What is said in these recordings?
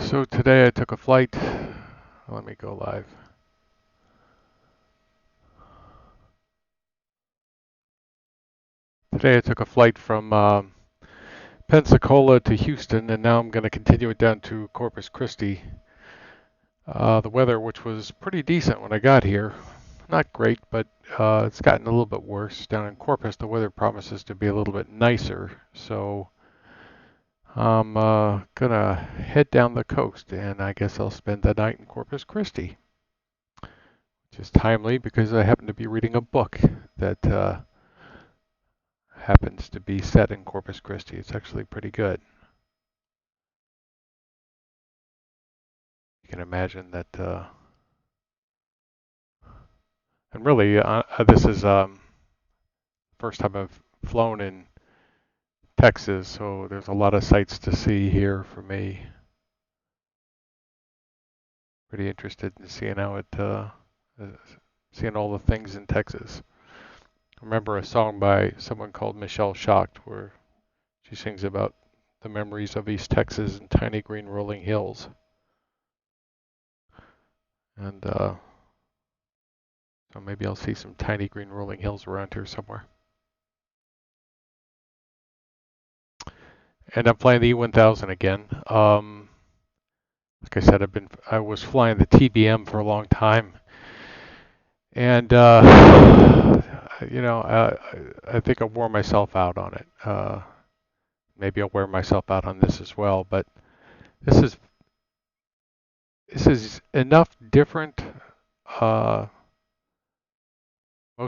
So today I took a flight. Let me go live. Today I took a flight from Pensacola to Houston, and now I'm going to continue it down to Corpus Christi. The weather, which was pretty decent when I got here, not great, but it's gotten a little bit worse. Down in Corpus, the weather promises to be a little bit nicer, so I'm going to head down the coast, and I guess I'll spend the night in Corpus Christi, which is timely because I happen to be reading a book that happens to be set in Corpus Christi. It's actually pretty good. You can imagine that, and really, this is first time I've flown in Texas, so there's a lot of sights to see here for me. Pretty interested in seeing how seeing all the things in Texas. I remember a song by someone called Michelle Schacht where she sings about the memories of East Texas and tiny green rolling hills. And so maybe I'll see some tiny green rolling hills around here somewhere. And I'm flying the E1000 again. Like I said, I was flying the TBM for a long time, and I think I wore myself out on it. Maybe I'll wear myself out on this as well, but this is enough different, most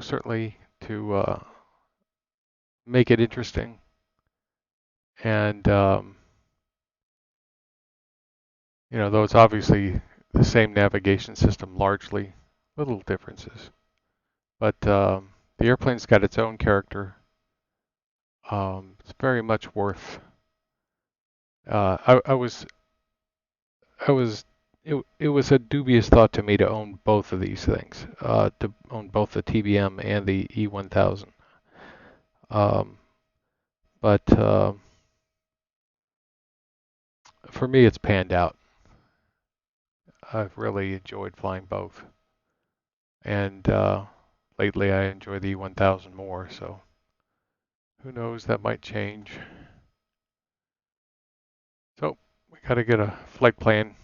certainly to make it interesting, and though it's obviously the same navigation system largely, little differences. But the airplane's got its own character. It's very much worth. I was, it was a dubious thought to me to own both of these things, to own both the TBM and the E1000. But for me, it's panned out. I've really enjoyed flying both, and lately I enjoy the E1000 more. So who knows, that might change. So we got to get a flight plan.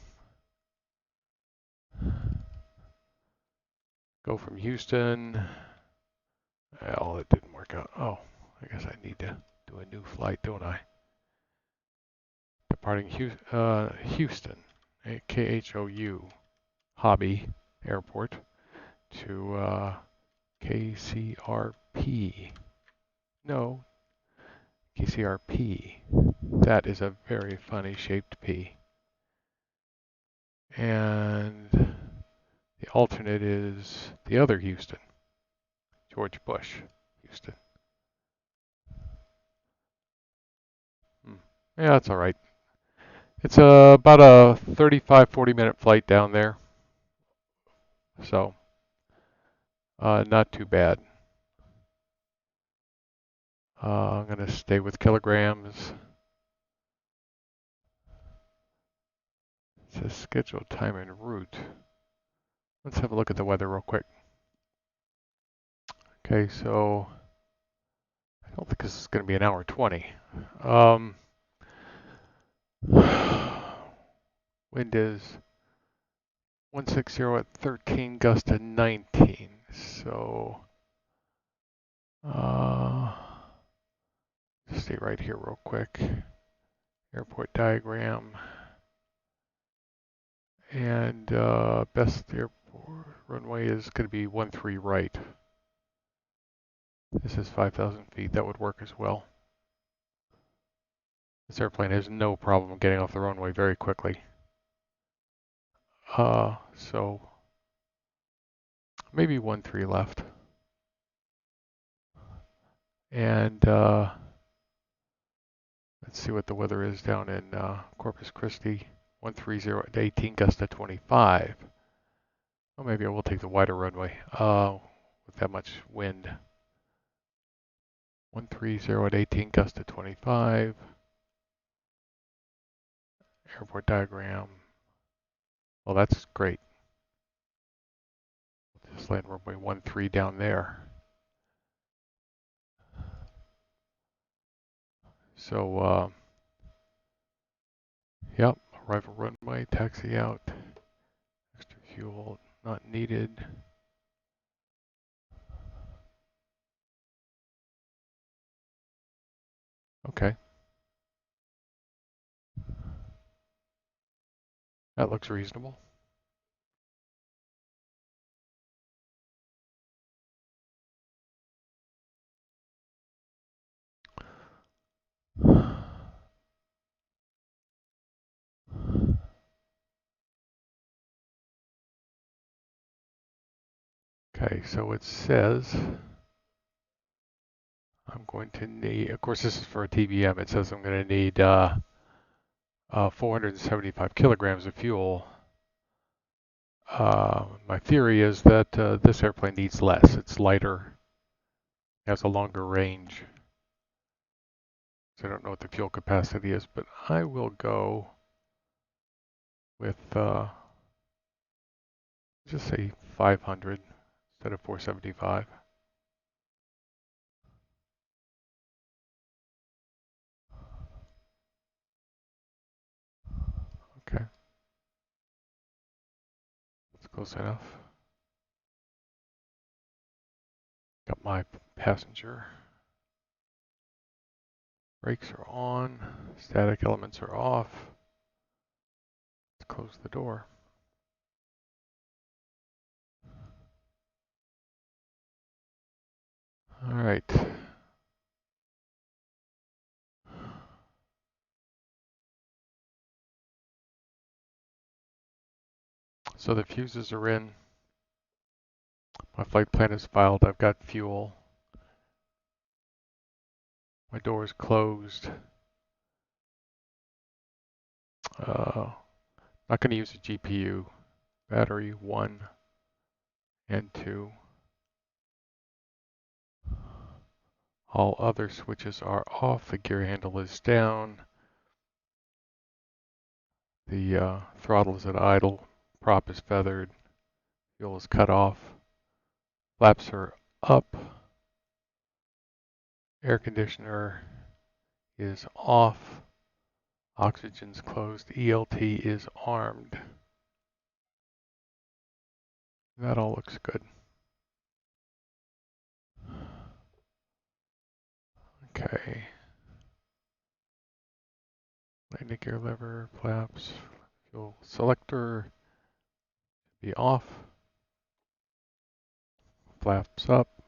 Go from Houston. Well, it didn't work out. Oh, I guess I need to do a new flight, don't I? Departing Houston, KHOU, Hobby Airport, to KCRP. No, KCRP. That is a very funny shaped P. And the alternate is the other Houston, George Bush, Houston. Yeah, that's all right. It's about a 35-40 minute flight down there, so not too bad. I'm going to stay with kilograms. It says scheduled time en route. Let's have a look at the weather real quick. Okay, so I don't think this is going to be an hour 20. Wind is 160 at 13, gust to 19. So stay right here real quick. Airport diagram. And best airport runway is going to be 13 right. This is 5,000 feet. That would work as well. This airplane has no problem getting off the runway very quickly. So maybe 13 left. And let's see what the weather is down in Corpus Christi. 130 at 18, gust to 25. Well, maybe I will take the wider runway with that much wind. 130 at 18, gust to 25. Airport diagram. Well, that's great. Just land runway 13 down there. So, yep, arrival runway, taxi out. Extra fuel not needed. Okay. That looks reasonable. Okay, so it says I'm going to need, of course this is for a TBM, it says I'm going to need 475 kilograms of fuel. My theory is that this airplane needs less. It's lighter, has a longer range. So I don't know what the fuel capacity is, but I will go with, just say 500 instead of 475. Okay, that's close enough. Got my passenger. Brakes are on, static elements are off. Let's close the door. All right. So the fuses are in. My flight plan is filed. I've got fuel. My door is closed. Not going to use a GPU. Battery 1 and 2. All other switches are off. The gear handle is down. The throttle is at idle. Prop is feathered. Fuel is cut off. Flaps are up. Air conditioner is off. Oxygen's closed. ELT is armed. That all looks good. Okay. Landing gear lever, flaps, fuel selector be off. Flaps up.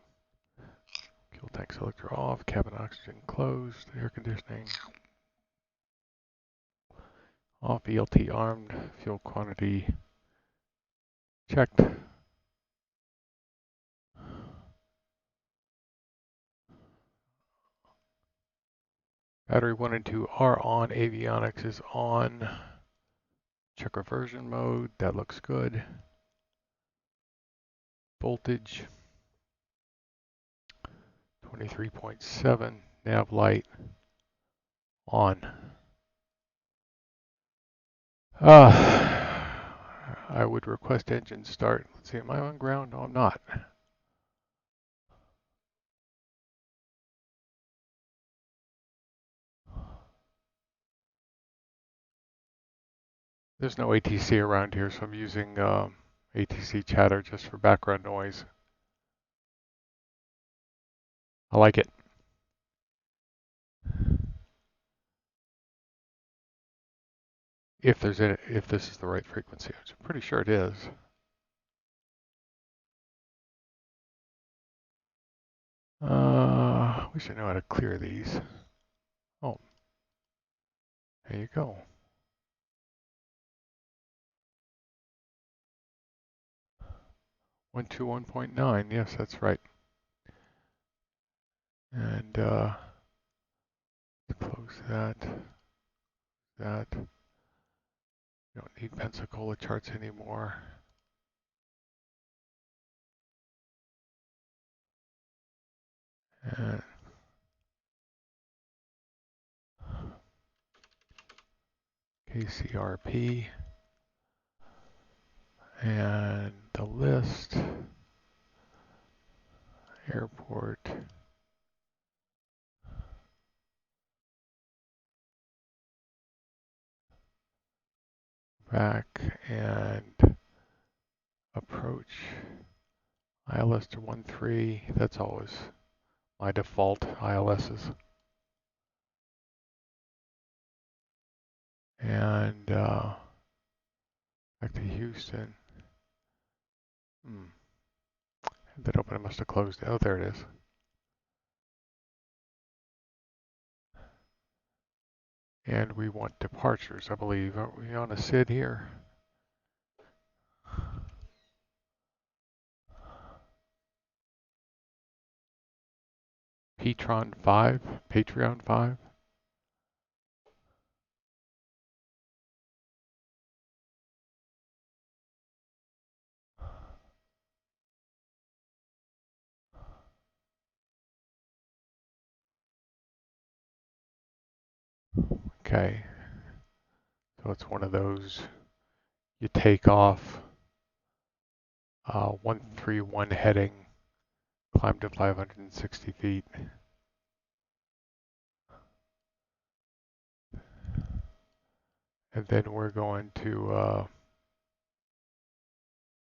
Fuel tank selector off. Cabin oxygen closed. Air conditioning off. ELT armed. Fuel quantity checked. Battery 1 and 2 are on. Avionics is on. Check reversion mode. That looks good. Voltage 23.7. Nav light on. I would request engine start. Let's see, am I on ground? No, I'm not. There's no ATC around here, so I'm using ATC chatter just for background noise. I like it. If this is the right frequency, which I'm pretty sure it is. We should know how to clear these. Oh, there you go. 121.9. Yes, that's right. And close that. That. You don't need Pensacola charts anymore. And KCRP. And the list, airport, back, and approach. ILS to 1.3, that's always my default ILSs. And back to Houston. That open, it must have closed. Oh, there it is. And we want departures, I believe. Are we on a SID here? Patreon 5? Patreon 5? Okay. So it's one of those, you take off 131 heading, climb to 560 feet. And then we're going to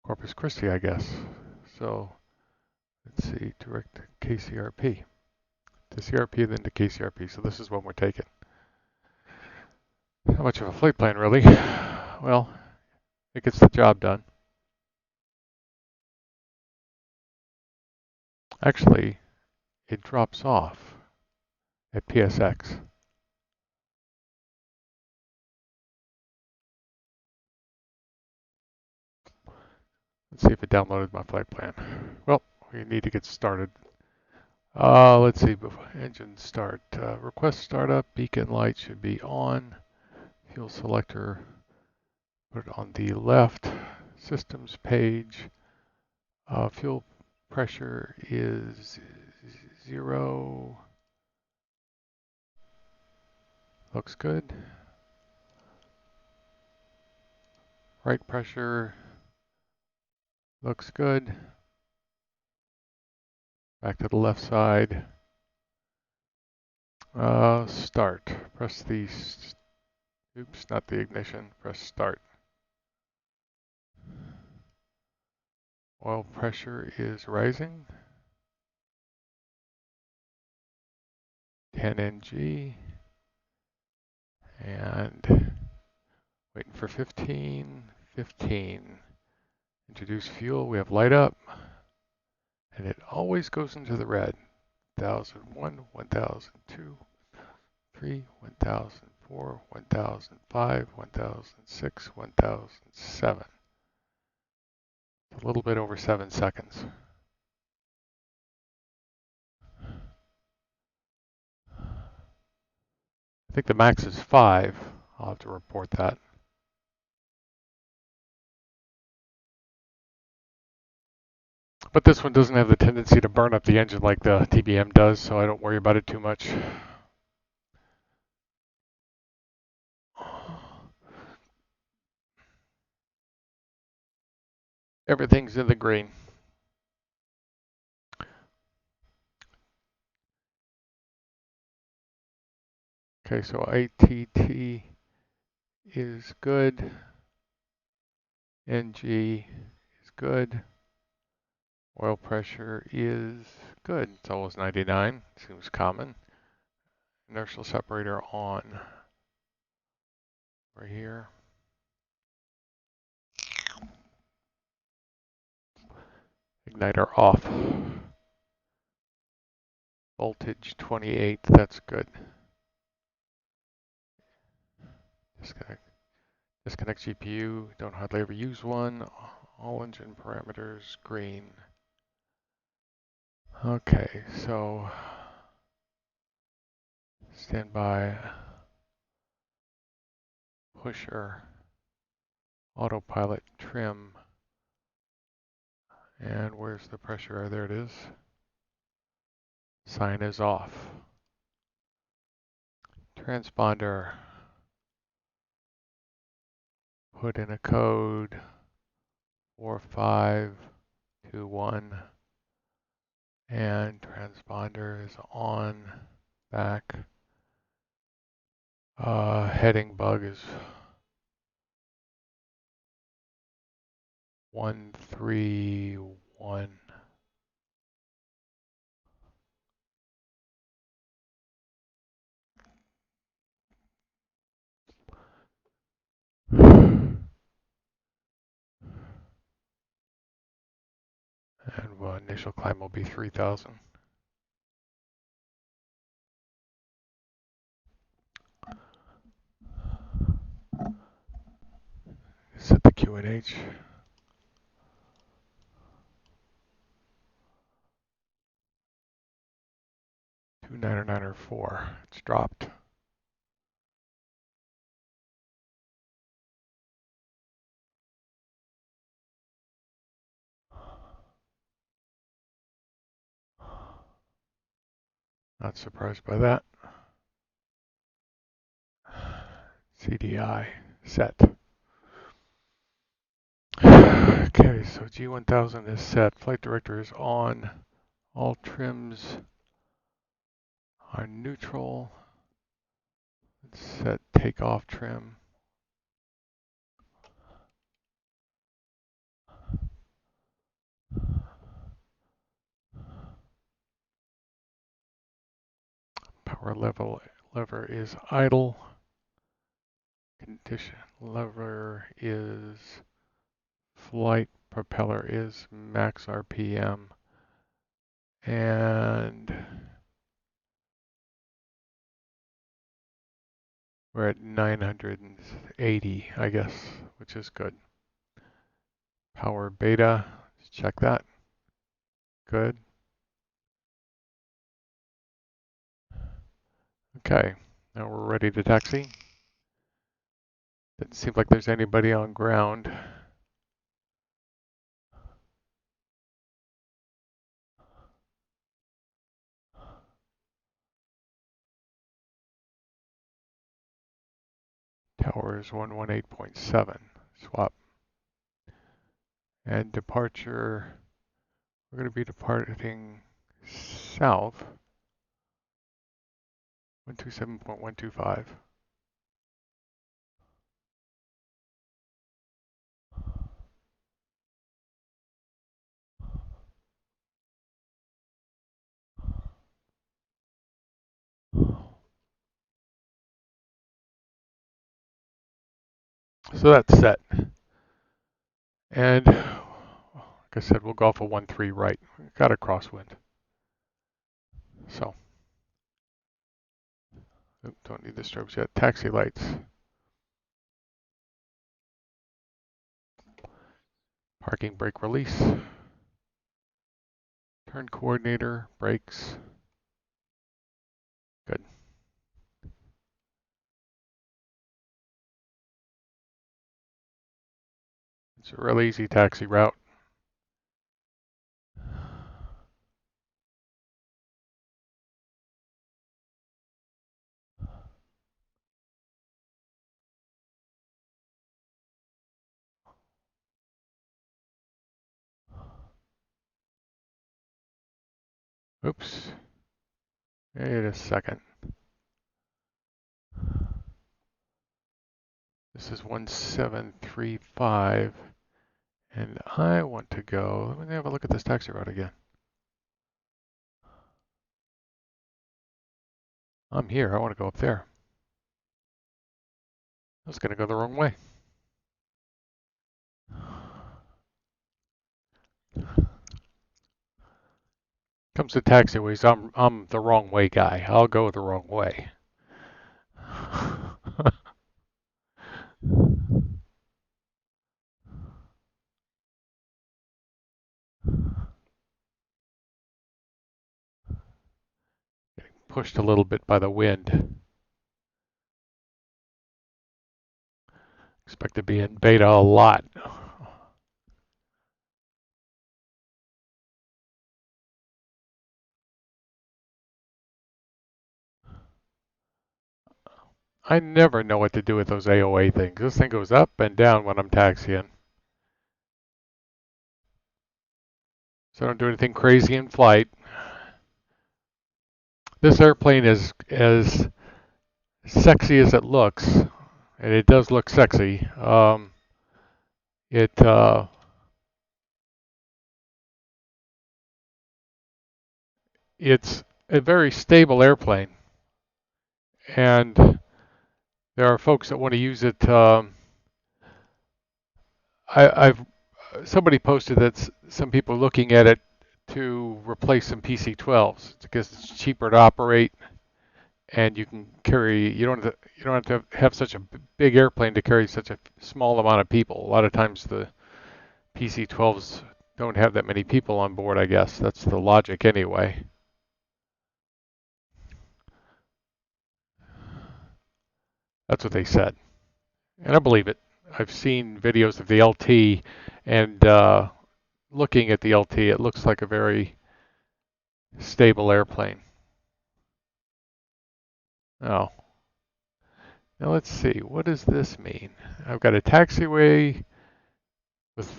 Corpus Christi, I guess. So let's see, direct to KCRP. To CRP, then to KCRP. So this is what we're taking. Not much of a flight plan, really. Well, it gets the job done. Actually, it drops off at PSX. Let's see if it downloaded my flight plan. Well, we need to get started. Let's see, engine start. Request startup, beacon light should be on. Fuel selector, put it on the left. Systems page. Fuel pressure is 0. Looks good. Right pressure looks good. Back to the left side. Start. Press the, oops, not the ignition. Press start. Oil pressure is rising. 10 ng. And waiting for 15. 15. Introduce fuel. We have light up. And it always goes into the red. 1001, 1002, 3, 1004, 1005, 1006, 1007. A little bit over 7 seconds. I think the max is 5. I'll have to report that. But this one doesn't have the tendency to burn up the engine like the TBM does, so I don't worry about it too much. Everything's in the green. Okay, so ATT is good. NG is good. Oil pressure is good. It's almost 99. Seems common. Inertial separator on. Right here. Igniter off. Voltage 28. That's good. Disconnect GPU. Don't hardly ever use one. All engine parameters green. Okay, so standby, pusher, autopilot, trim, and where's the pressure? There it is. Sign is off. Transponder, put in a code 4, 5, 2, 1, and transponder is on, back. Heading bug is 1, 3, 1. And initial climb will be 3,000. Set the QNH. 2994. It's dropped. Not surprised by that. CDI set. Okay, so G1000 is set. Flight director is on. All trims are neutral. Let's set takeoff trim. Power lever is idle. Condition lever is flight. Propeller is max RPM. And we're at 980, I guess, which is good. Power beta, let's check that. Good. Okay, now we're ready to taxi. Doesn't seem like there's anybody on ground. Tower is 118.7. Swap. And departure, we're going to be departing south. 127.125. So that's set. And like I said, we'll go off a 1-3 right. Got a crosswind. So, don't need the strobes yet. Taxi lights. Parking brake release. Turn coordinator, brakes. Good. It's a real easy taxi route. Oops. Wait a second. This is 1735, and I want to go. Let me have a look at this taxi route again. I'm here. I want to go up there. I was going to go the wrong way. Comes to taxiways, I'm the wrong way guy. I'll go the wrong way. Getting pushed a little bit by the wind. Expect to be in beta a lot. I never know what to do with those AOA things. This thing goes up and down when I'm taxiing. so I don't do anything crazy in flight. This airplane is as sexy as it looks, and it does look sexy. It it's a very stable airplane, and there are folks that want to use it. I've somebody posted that some people are looking at it to replace some PC-12s because it's cheaper to operate, and you can carry. You don't have to have such a big airplane to carry such a small amount of people. A lot of times the PC-12s don't have that many people on board. I guess that's the logic anyway. That's what they said, and I believe it. I've seen videos of the LT, and looking at the LT, it looks like a very stable airplane. Oh, now let's see. What does this mean? I've got a taxiway with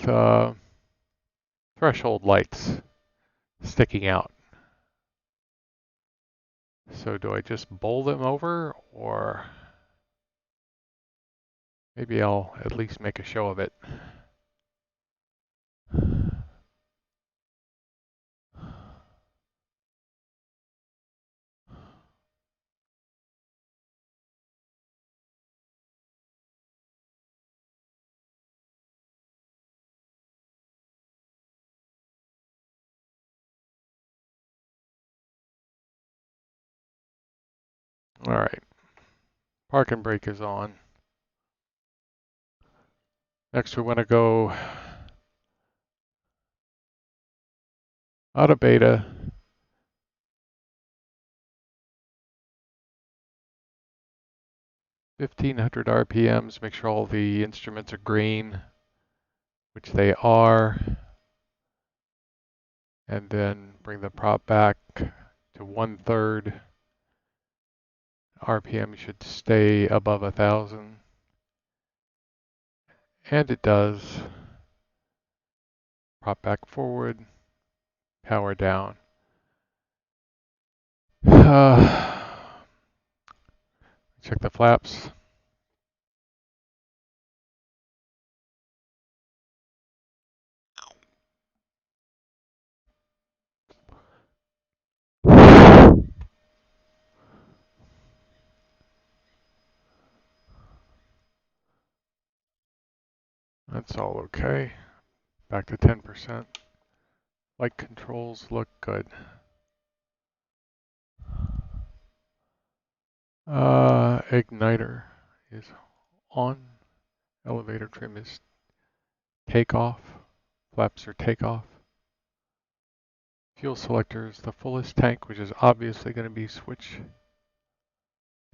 threshold lights sticking out. So do I just bowl them over, or maybe I'll at least make a show of it? All right, parking brake is on. Next we want to go out of beta. (1500 RPMs). Make sure all the instruments are green, which they are. And then bring the prop back to 1/3. RPM should stay above 1,000. And it does. Prop back forward. Power down. Check the flaps. That's all okay. Back to 10%. Light controls look good. Igniter is on. Elevator trim is takeoff. Flaps are takeoff. Fuel selector is the fullest tank, which is obviously going to be switched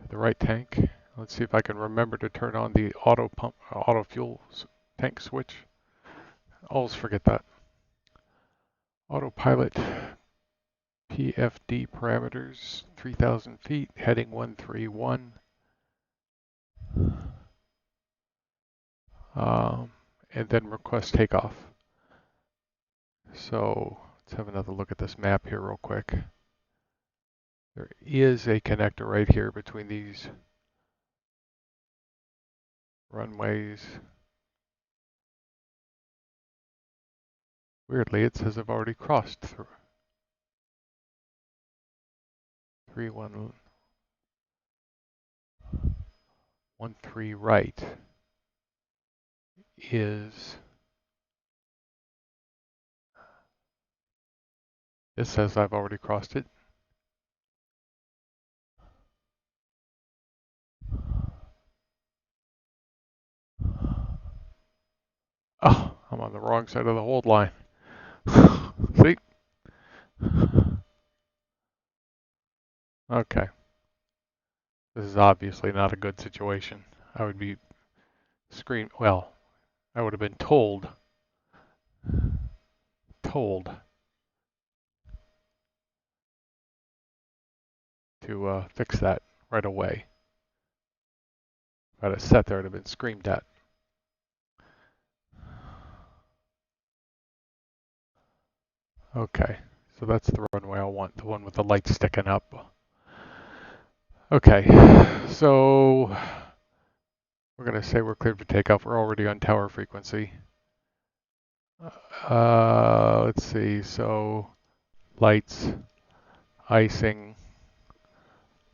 to the right tank. Let's see if I can remember to turn on the auto fuel tank switch. Always forget that. Autopilot PFD parameters, 3,000 feet, heading 131. And then request takeoff. So let's have another look at this map here real quick. There is a connector right here between these runways. Weirdly, it says I've already crossed through. 3113 right is, it says I've already crossed it. Oh, I'm on the wrong side of the hold line. See? Okay. This is obviously not a good situation. I would be well, I would have been told to fix that right away. If I'd have sat there, I'd have been screamed at. Okay, so that's the runway I want, the one with the light sticking up. Okay, so we're going to say we're cleared for takeoff. We're already on tower frequency. Let's see, so lights, icing,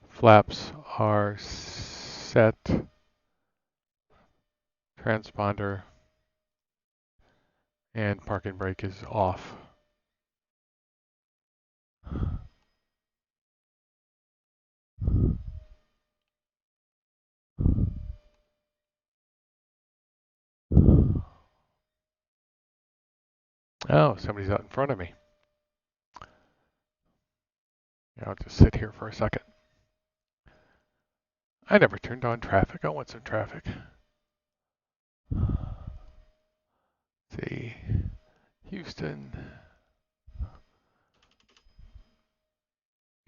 flaps are set, transponder, and parking brake is off. Oh, somebody's out in front of me. Yeah, I'll just sit here for a second. I never turned on traffic. I want some traffic. Let's see, Houston,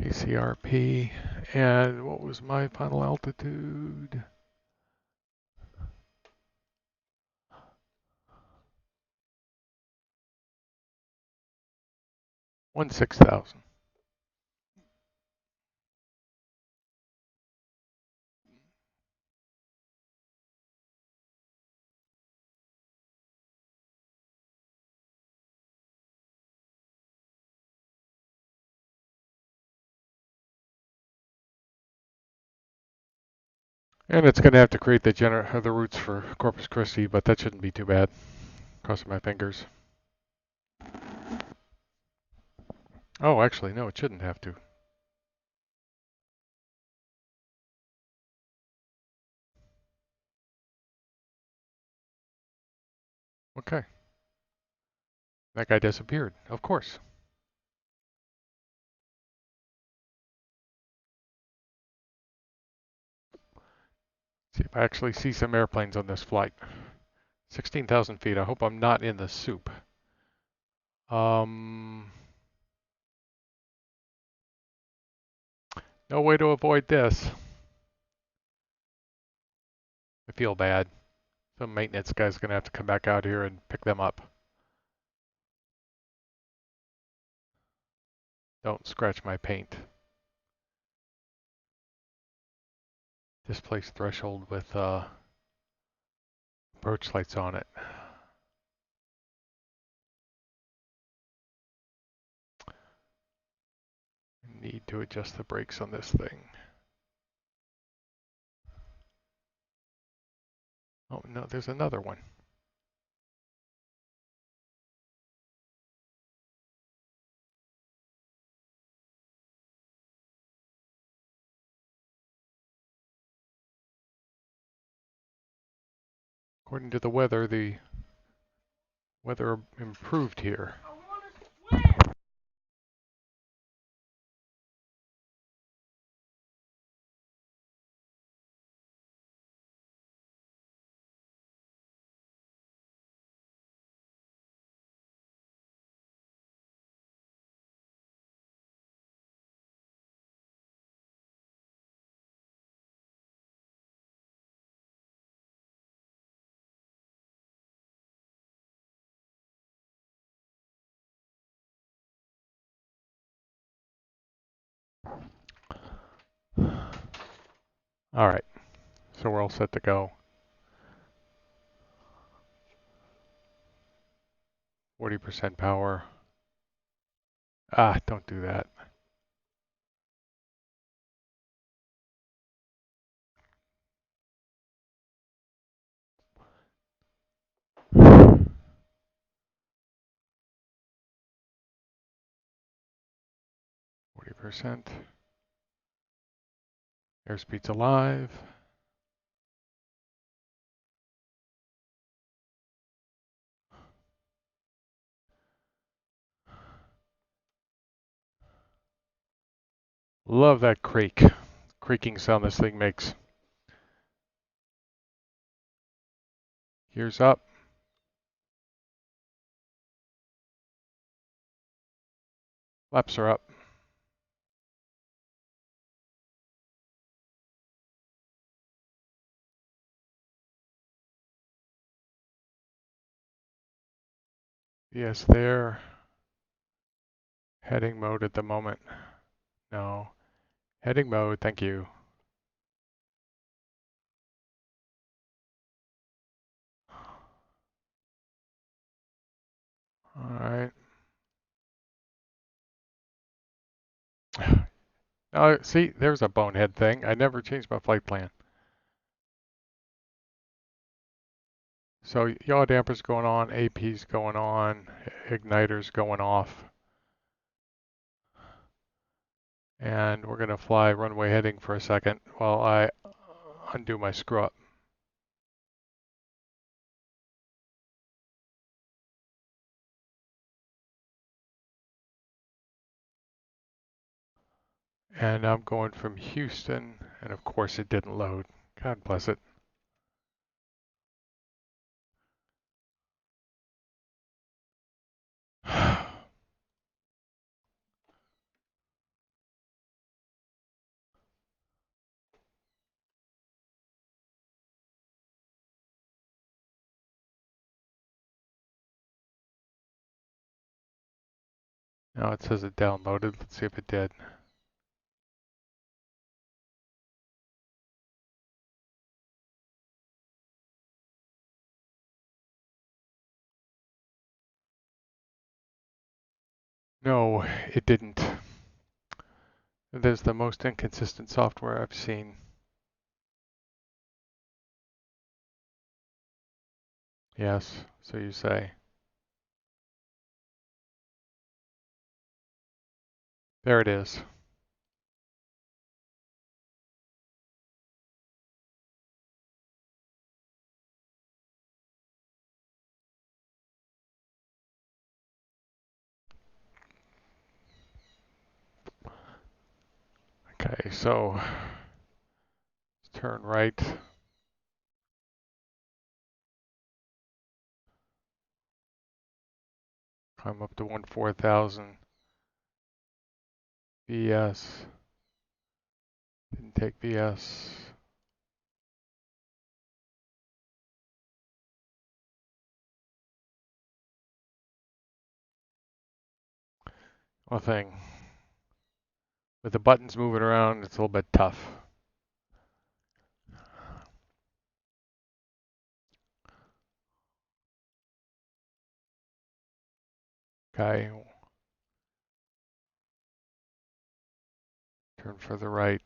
ACRP, and what was my final altitude? 16,000. And it's going to have to create the routes for Corpus Christi, but that shouldn't be too bad. Crossing my fingers. Oh, actually, no, it shouldn't have to. Okay. That guy disappeared, of course. See if I actually see some airplanes on this flight. 16,000 feet. I hope I'm not in the soup. No way to avoid this. I feel bad. Some maintenance guy's going to have to come back out here and pick them up. Don't scratch my paint. Displace threshold with approach lights on it. Need to adjust the brakes on this thing. Oh no, there's another one. According to the weather improved here. 'All right, so we're all set to go. 40% power. Ah, don't do that. %. Airspeed's alive. Love that creaking sound this thing makes. Gears up. Flaps are up. Yes, there. Heading mode at the moment. No. Heading mode, thank you. Alright. Oh, see, there's a bonehead thing. I never changed my flight plan. So yaw damper's going on, AP's going on, igniter's going off. And we're going to fly runway heading for a second while I undo my screw up. And I'm going from Houston, and of course it didn't load. God bless it. Now it says it downloaded. Let's see if it did. No, it didn't. It is the most inconsistent software I've seen. Yes, so you say. There it is. Okay, so let's turn right. Climb up to 14,000. VS. Didn't take VS. One thing. With the buttons moving around, it's a little bit tough. Okay. Turn further right.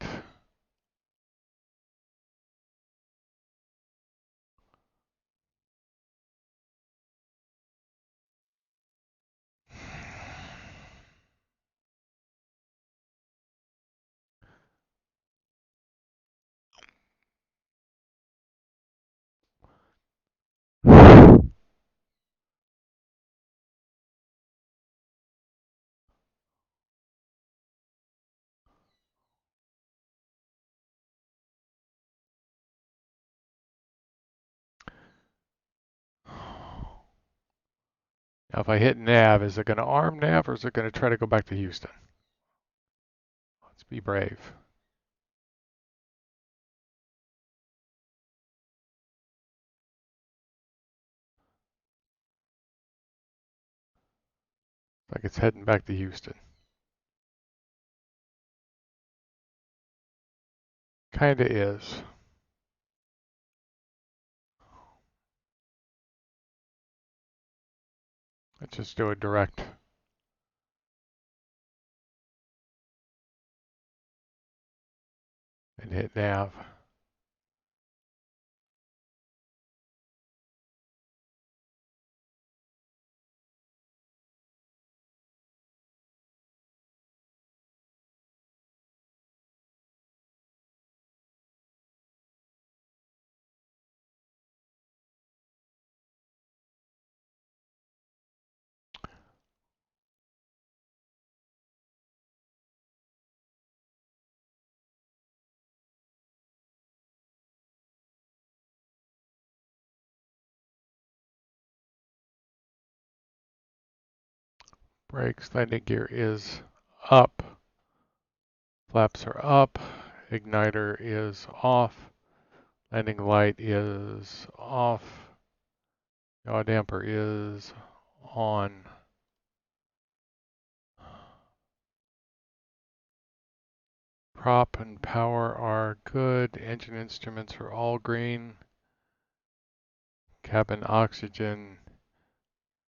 Now, if I hit nav, is it going to arm nav or is it going to try to go back to Houston? Let's be brave. Like it's heading back to Houston. Kinda is. Let's just do a direct. And hit nav. Brakes, landing gear is up. Flaps are up. Igniter is off. Landing light is off. Yaw damper is on. Prop and power are good. Engine instruments are all green. Cabin oxygen,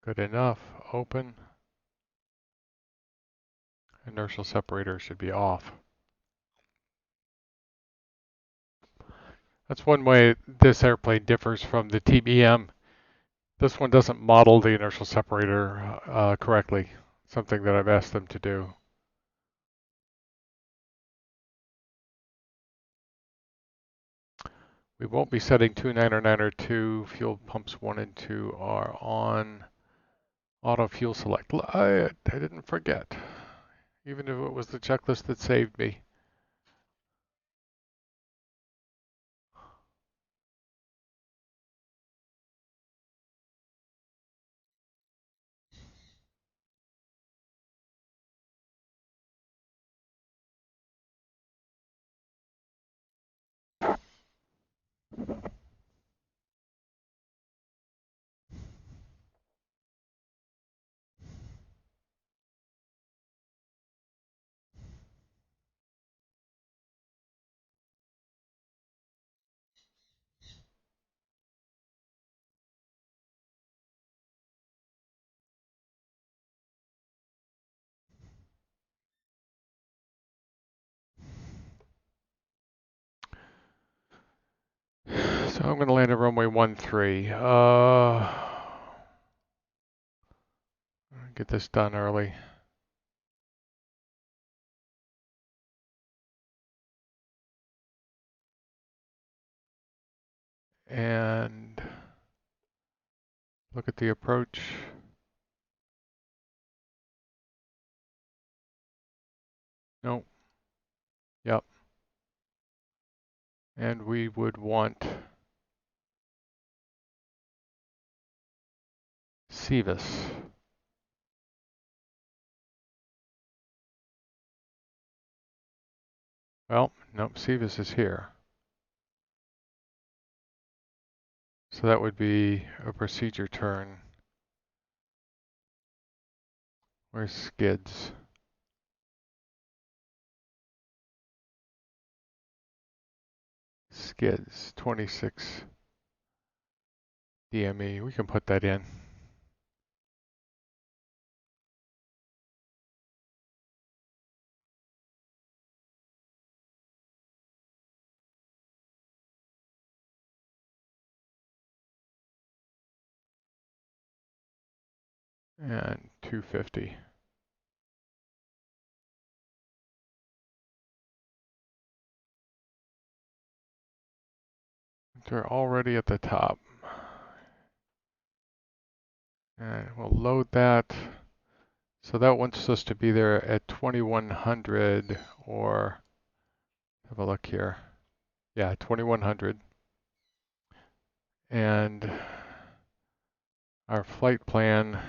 good enough. Open. Inertial separator should be off. That's one way this airplane differs from the TBM. This one doesn't model the inertial separator correctly, something that I've asked them to do. We won't be setting 2 fuel pumps 1 and 2 are on. Auto fuel select. I didn't forget, even if it was the checklist that saved me. So I'm going to land at runway 13. Get this done early. And look at the approach. Nope. Yep. And we would want Cevis. Well, nope, Cevis is here. So that would be a procedure turn. Where's skids? Skids, 26 DME. We can put that in. And 250. They're already at the top. And we'll load that. So that wants us to be there at 2100 or, have a look here. Yeah, 2100. And our flight plan,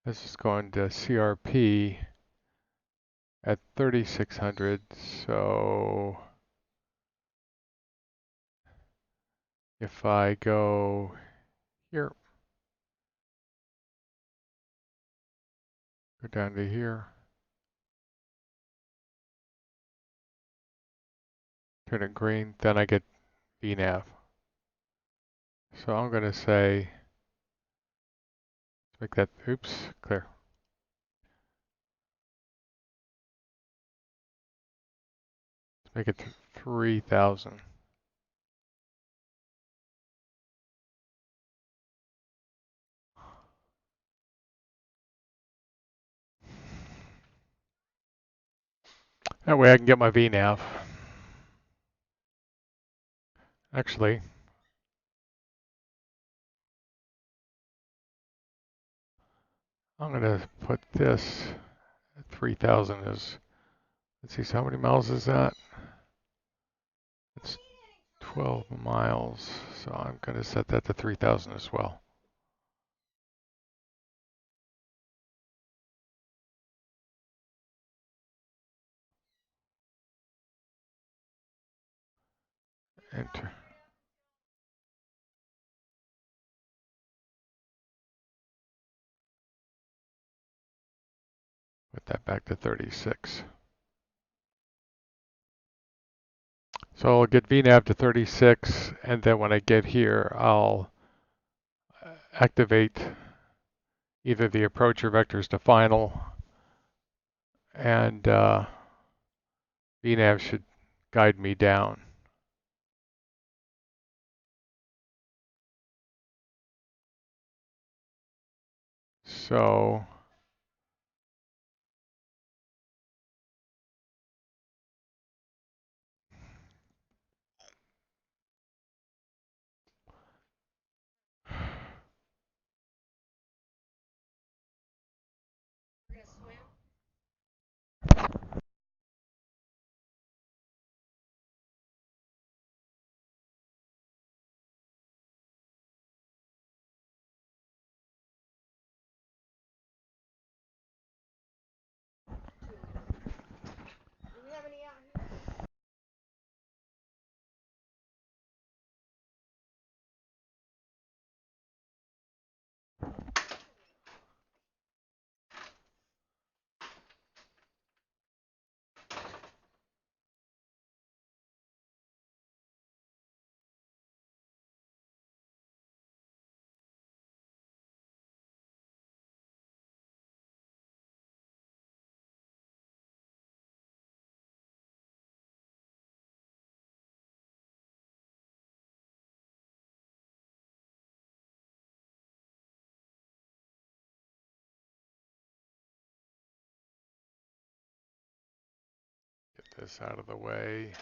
this is going to CRP at 3600. So if I go here, go down to here, turn it green, then I get VNAV. So I'm going to say, let's make that, oops, clear. Let's make it 3000. That way I can get my VNAV. Actually, I'm going to put this at 3000 is, let's see, so how many miles is that? It's 12 miles, so I'm going to set that to 3000 as well. Enter. Put that back to 36. So I'll get VNAV to 36, and then when I get here, I'll activate either the approach or vectors to final, and VNAV should guide me down. So get this out of the way.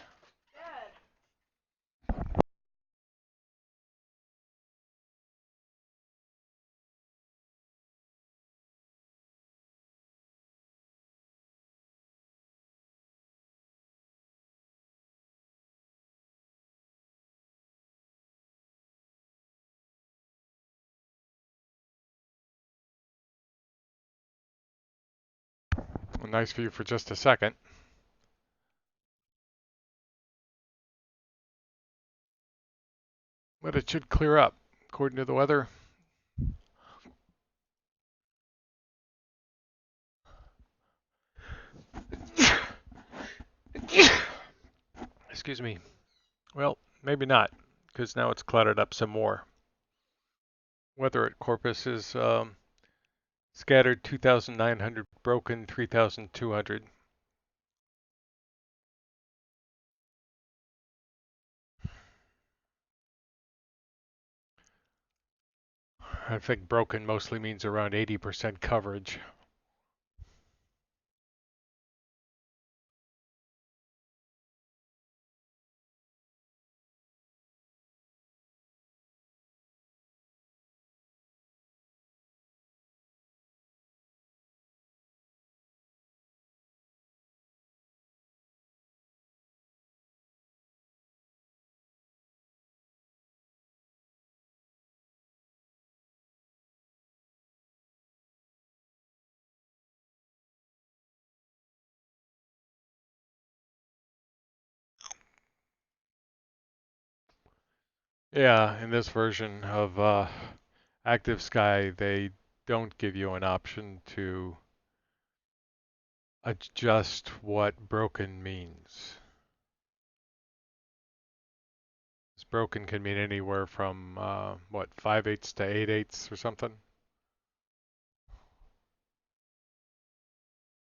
A nice view for just a second. But it should clear up, according to the weather. Excuse me. Well, maybe not, because now it's clouded up some more. Weather at Corpus is scattered 2,900, broken 3,200. I think broken mostly means around 80% coverage. Yeah, in this version of Active Sky, they don't give you an option to adjust what broken means. This broken can mean anywhere from, what, 5/8 to 8/8 or something?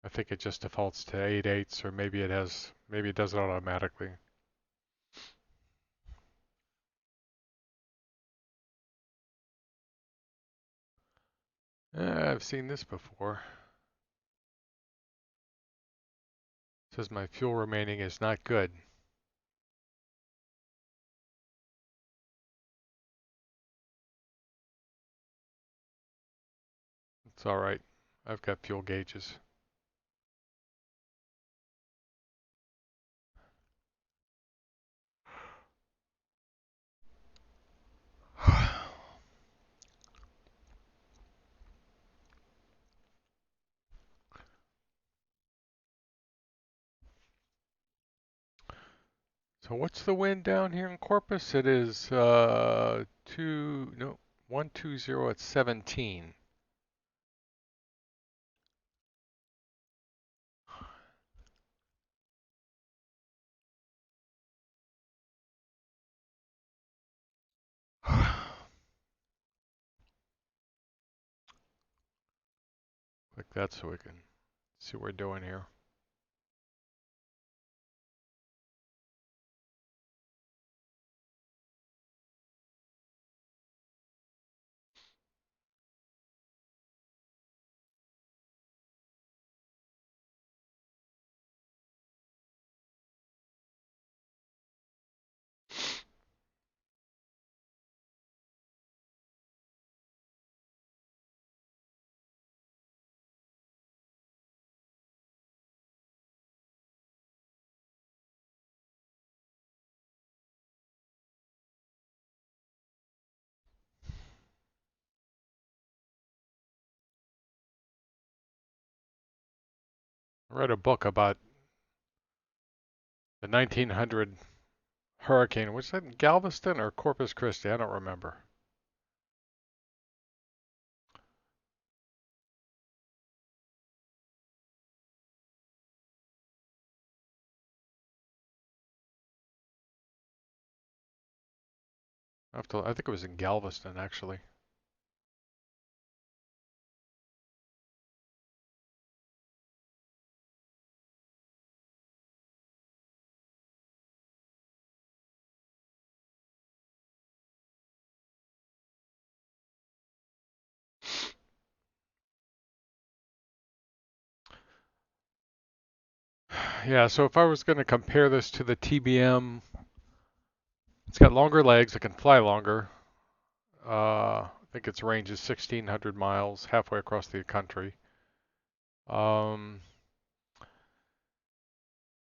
I think it just defaults to 8/8, or maybe it does it automatically. I've seen this before. It says my fuel remaining is not good. It's all right. I've got fuel gauges. So what's the wind down here in Corpus? It is 120 at 17. that so we can see what we're doing here. I read a book about the 1900 hurricane. Was that in Galveston or Corpus Christi? I don't remember. I think it was in Galveston, actually. Yeah, so if I was going to compare this to the TBM, it's got longer legs. It can fly longer. I think its range is 1,600 miles, halfway across the country. Um,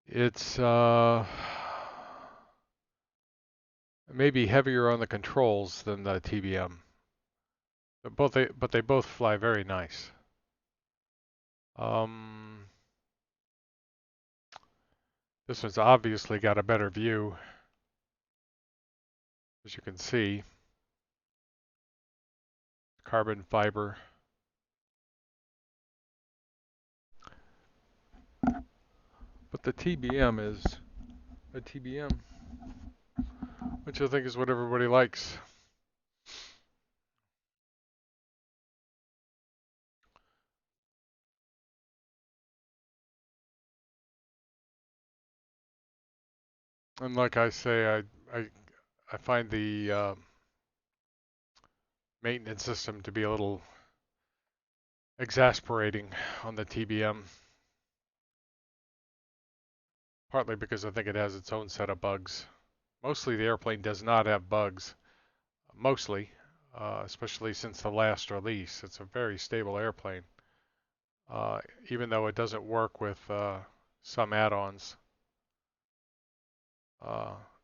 it's maybe heavier on the controls than the TBM. But they both fly very nice. This one's obviously got a better view, as you can see. Carbon fiber. But the TBM is a TBM, which I think is what everybody likes. And like I say, I find the maintenance system to be a little exasperating on the TBM. Partly because I think it has its own set of bugs. Mostly the airplane does not have bugs. Mostly, especially since the last release. It's a very stable airplane. Even though it doesn't work with some add-ons.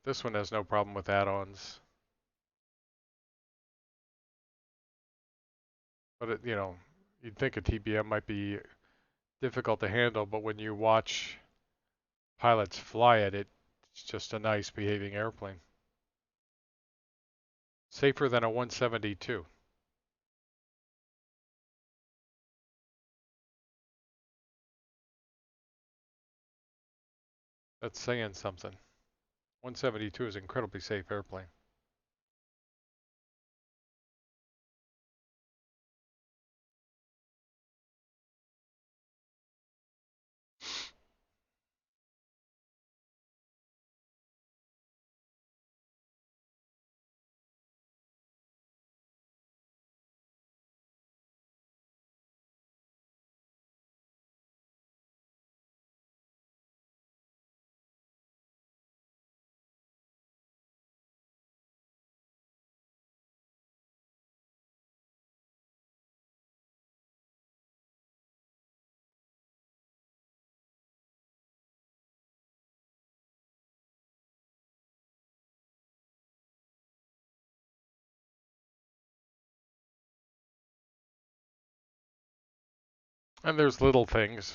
This one has no problem with add-ons. But it, you'd think a TBM might be difficult to handle, but when you watch pilots fly it, it's just a nice behaving airplane. Safer than a 172. That's saying something. 172 is an incredibly safe airplane. And there's little things.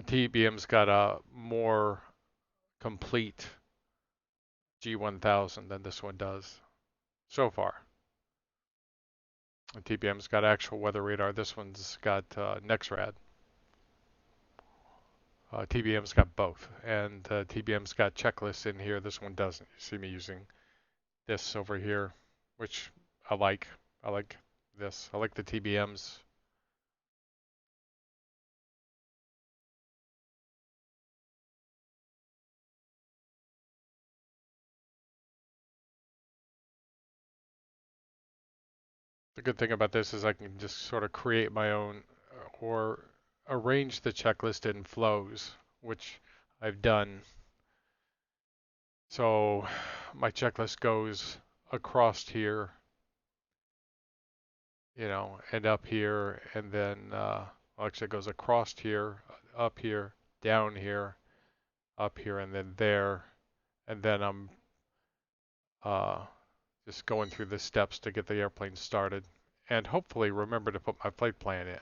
TBM's got a more complete G1000 than this one does so far. The TBM's got actual weather radar. This one's got NEXRAD. TBM's got both, and TBM's got checklists in here. This one doesn't. You see me using this over here, which I like. I like this. I like the TBMs. The good thing about this is I can just sort of create my own or arrange the checklist in flows, which I've done. So my checklist goes across here, and up here, and then well, actually it goes across here, up here, down here, up here, and then there, and then I'm uh, just going through the steps to get the airplane started, and hopefully remember to put my flight plan in.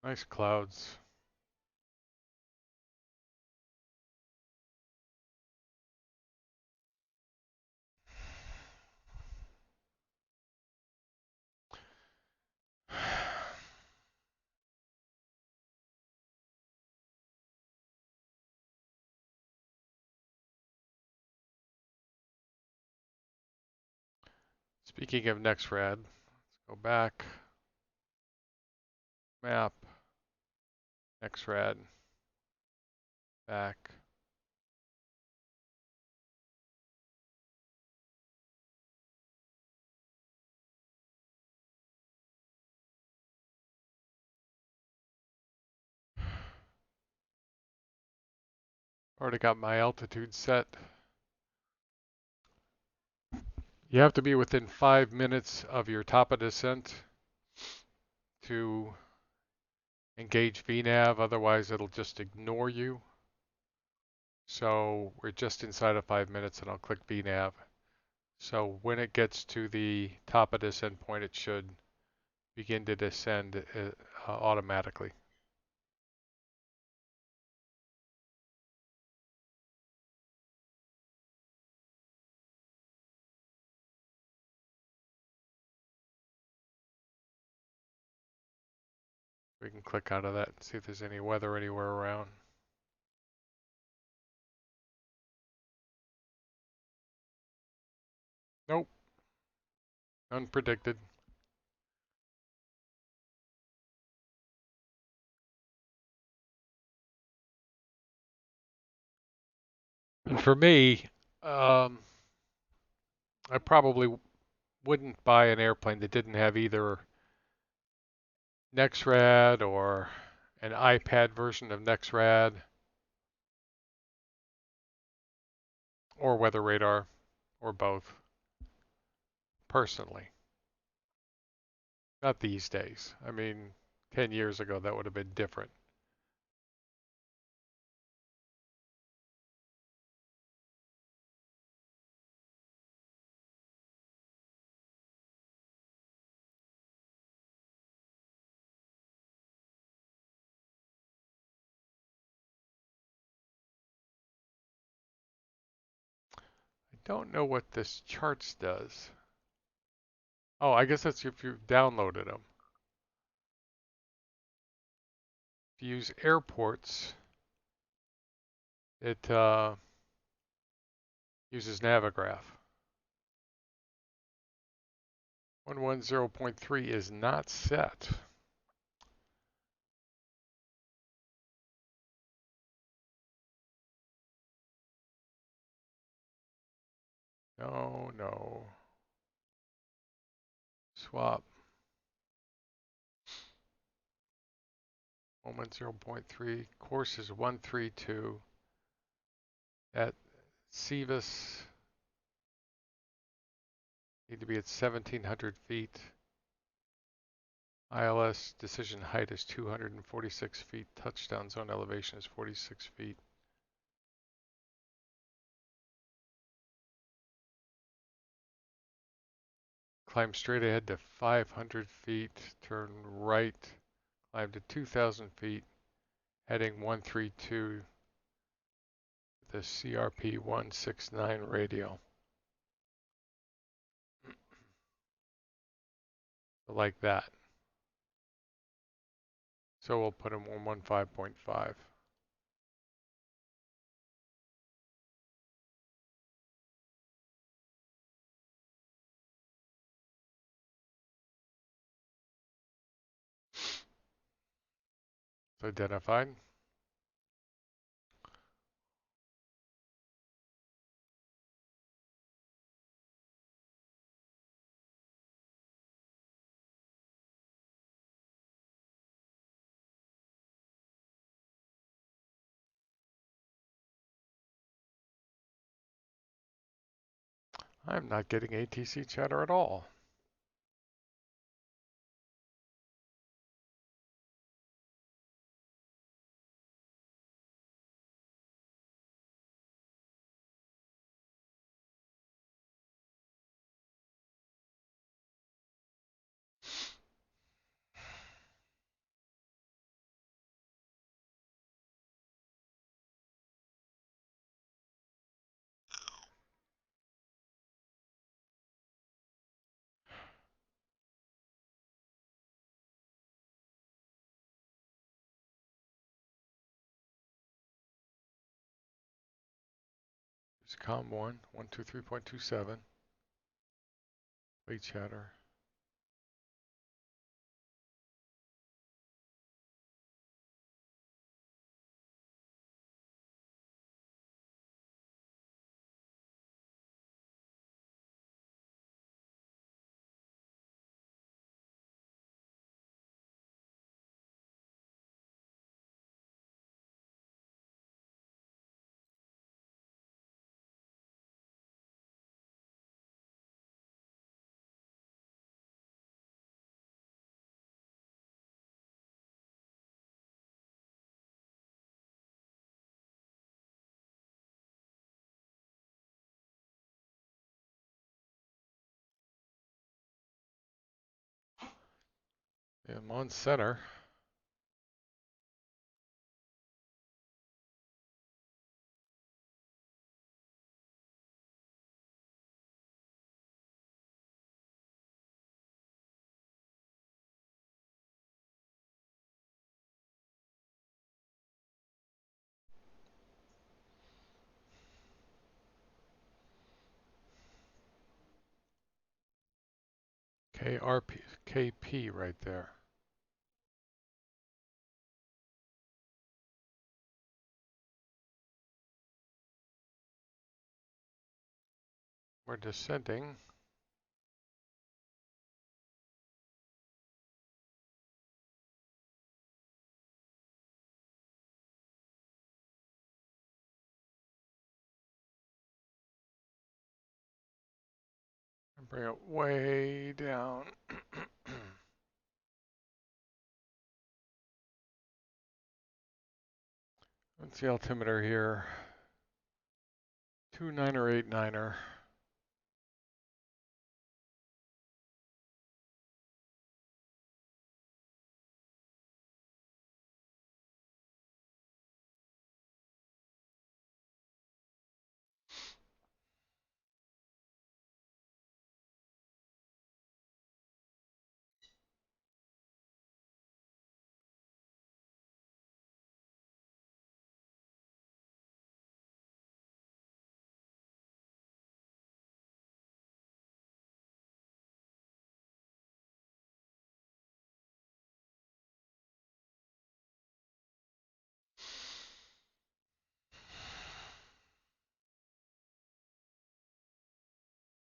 Nice clouds. Speaking of NextRad, let's go back, map, NextRad, back. Already got my altitude set. You have to be within 5 minutes of your top of descent to engage VNav, otherwise it'll just ignore you. So we're just inside of 5 minutes and I'll click VNav. So when it gets to the top of descent point, it should begin to descend automatically. We can click out of that and see if there's any weather anywhere around. Nope, unpredicted. And for me, I probably wouldn't buy an airplane that didn't have either NextRad or an iPad version of NextRad or weather radar or both. Personally, not these days. I mean, 10 years ago that would have been different. I don't know what this charts does. Oh, I guess that's if you've downloaded them. If you use airports, it uses Navigraph. 110.3 is not set. No, no. Swap. 110.3. Course is 132. At Cevis, need to be at 1,700 feet. ILS decision height is 246 feet. Touchdown zone elevation is 46 feet. climb straight ahead to 500 feet, turn right, climb to 2,000 feet, heading 132, the CRP 169 radial. Like that. So we'll put him on 15.5. So identified. I'm not getting ATC chatter at all. It's COM1, 123.27. Wait chatter. Yeah, I'm on center. KRP, KP right there. We're descending. Bring it way down. What's the altimeter here? 29er, 89er.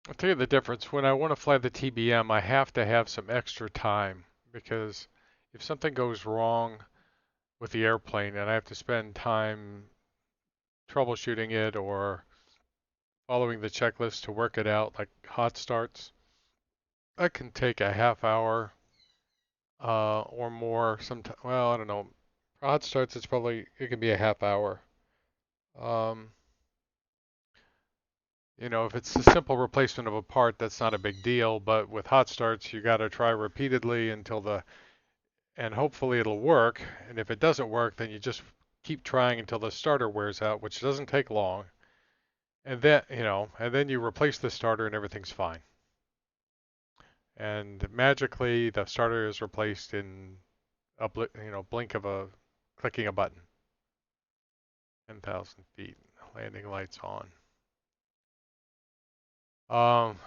I'll tell you the difference. When I want to fly the TBM, I have to have some extra time because if something goes wrong with the airplane and I have to spend time troubleshooting it or following the checklist to work it out, like hot starts, that can take a half hour or more. Sometimes, well, I don't know. For hot starts, it can be a half hour. Um, You know, if it's a simple replacement of a part, that's not a big deal. But with hot starts, you got to try repeatedly until and hopefully it'll work. And if it doesn't work, then you just keep trying until the starter wears out, which doesn't take long. And then, and then you replace the starter and everything's fine. And magically, the starter is replaced in a blink of a clicking a button. 10,000 feet. Landing lights on. Um,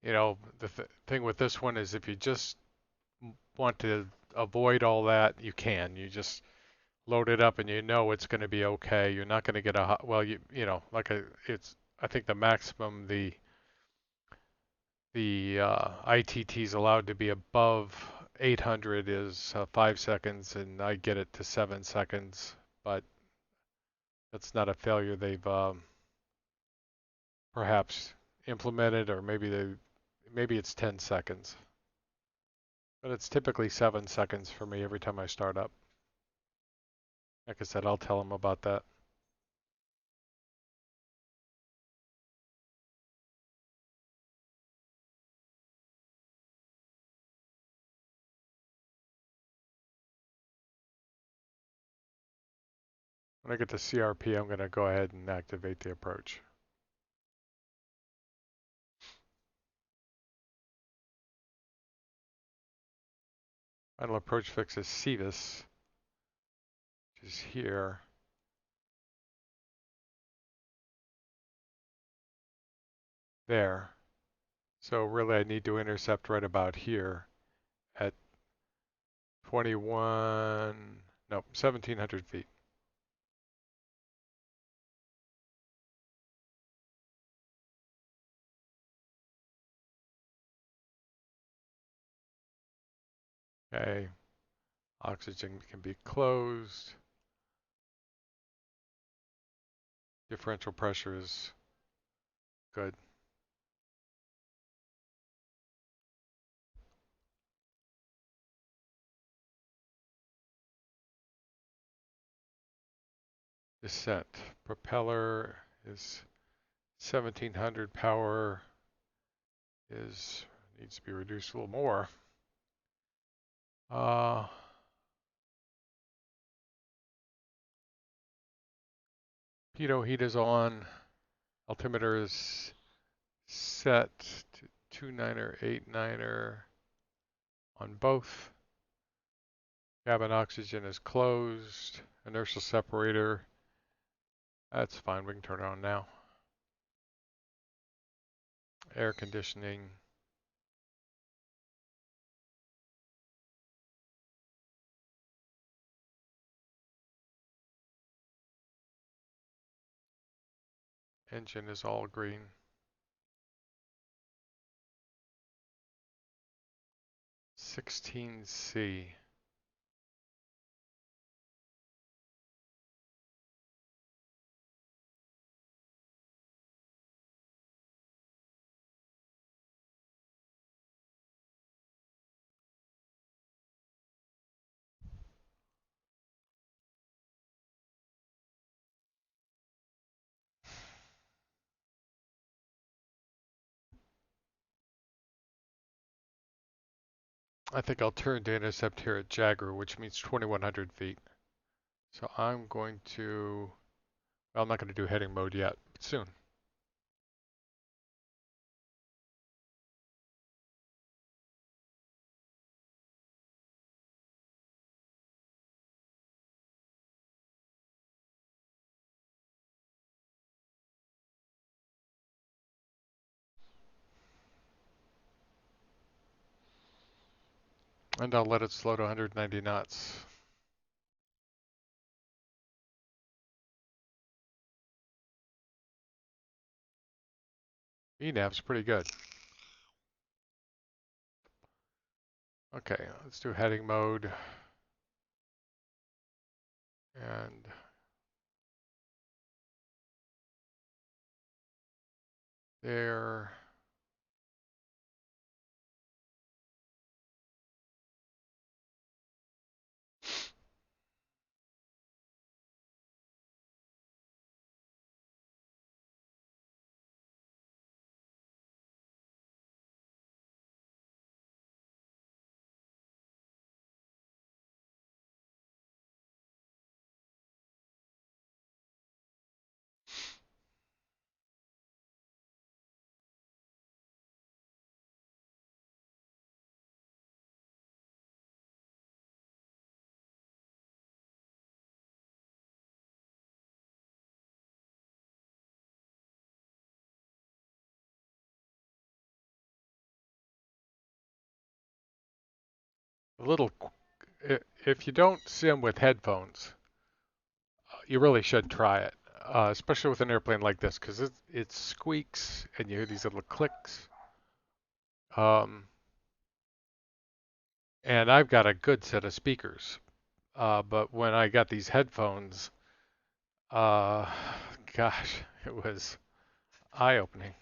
the thing with this one is if you just want to avoid all that, you can. You just load it up and you know it's going to be okay. You're not going to get a hot, well, it's, I think the maximum the ITT is allowed to be above 800 is 5 seconds, and I get it to 7 seconds, but that's not a failure they've perhaps implemented, or maybe it's 10 seconds. But it's typically 7 seconds for me every time I start up. Like I said, I'll tell them about that. When I get to CRP, I'm going to go ahead and activate the approach. Final approach fix is CVIS, which is here. There. So really I need to intercept right about here at 1,700 feet. Okay, oxygen can be closed. Differential pressure is good. Descent. Propeller is 1,700 power needs to be reduced a little more. Pitot heat is on. Altimeter is set to 2.9er, 8.9er on both. Cabin oxygen is closed. Inertial separator. That's fine. We can turn it on now. Air conditioning. Engine is all green. (16C). I think I'll turn to intercept here at Jagger, which means 2,100 feet. So I'm going to, well, I'm not going to do heading mode yet, but soon. And I'll let it slow to 190 knots. ENAV's pretty good. Okay, let's do heading mode. And there. A little, if you don't sim with headphones, you really should try it, especially with an airplane like this, because it squeaks and you hear these little clicks. Um, and I've got a good set of speakers, but when I got these headphones, uh, gosh, it was eye-opening.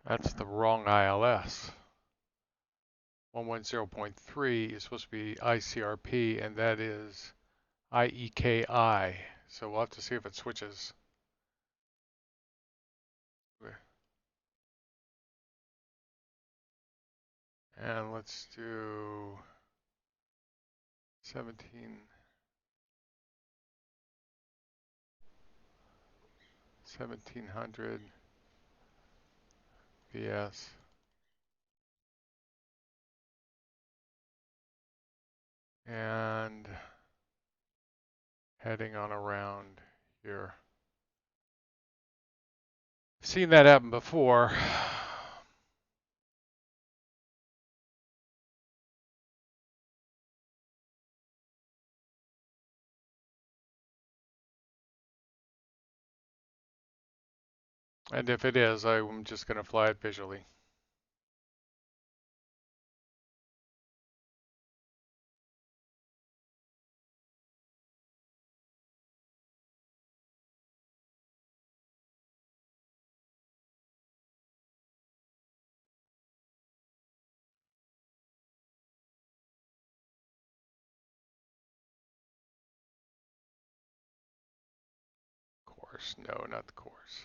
That's the wrong ILS. 110.3 is supposed to be ICRP, and that is IEKI. So we'll have to see if it switches. And let's do 1700 VS. And heading on around here. Seen that happen before. And if it is, I'm just going to fly it visually. Course, no, not the course.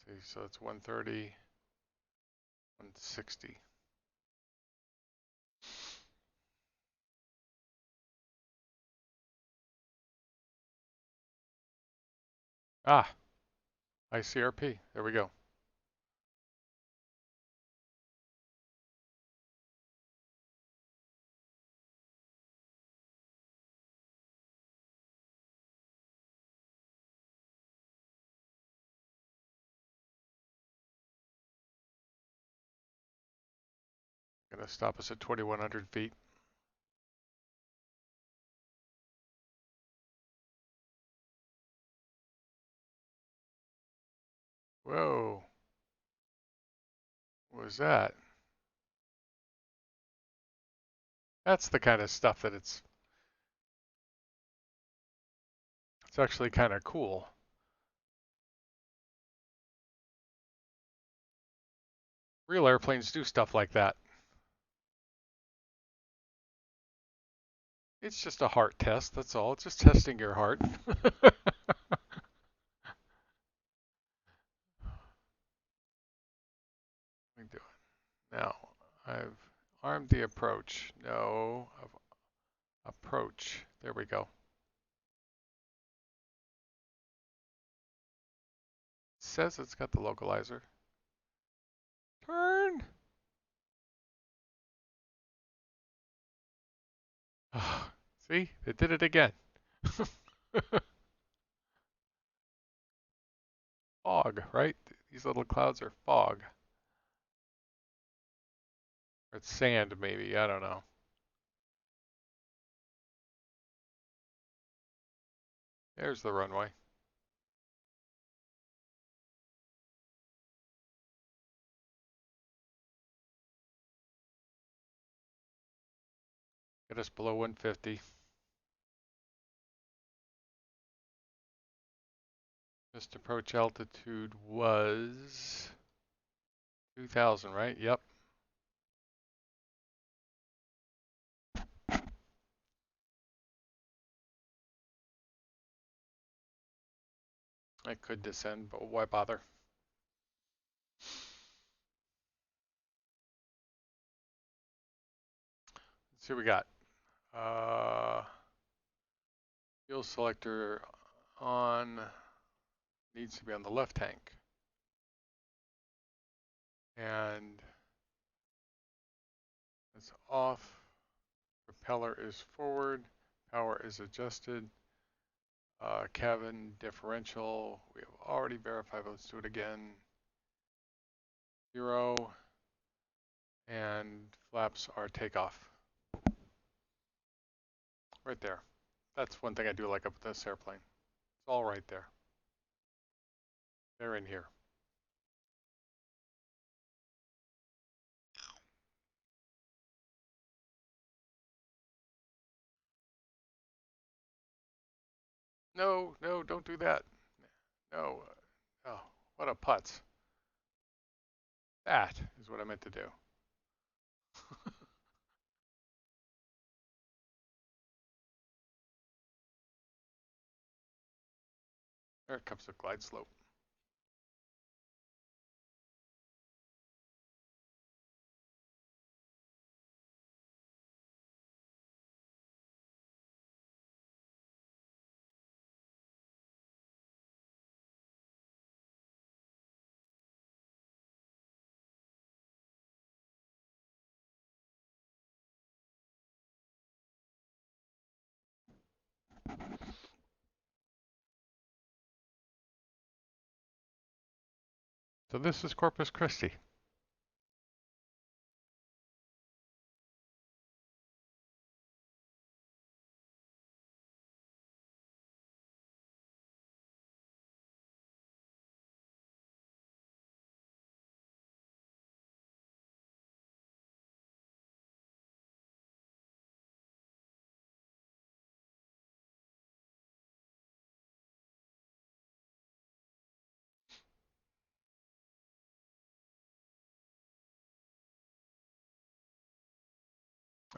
See, so it's 130, 160. Ah, ICRP. There we go. Gonna stop us at 2,100 feet. Whoa. What was that? That's the kind of stuff that it's actually kind of cool. Real airplanes do stuff like that. It's just a heart test, that's all. It's just testing your heart. Let me do it. Now, I've armed the approach. No, approach. There we go. It says it's got the localizer. Turn! See, it did it again. Fog, right? These little clouds are fog. Or it's sand, maybe. I don't know. There's the runway. Get us below 150. Missed approach altitude was 2000, right? Yep. I could descend, but why bother? Let's see what we got. Fuel selector on, needs to be on the left tank. And it's off. Propeller is forward. Power is adjusted. Cabin differential, we have already verified, but let's do it again. 0. And flaps are takeoff. Right there. That's one thing I do like about this airplane. It's all right there. They're in here. No, no, don't do that. No. Oh, what a putz. That is what I meant to do. There comes the glide slope. So this is Corpus Christi.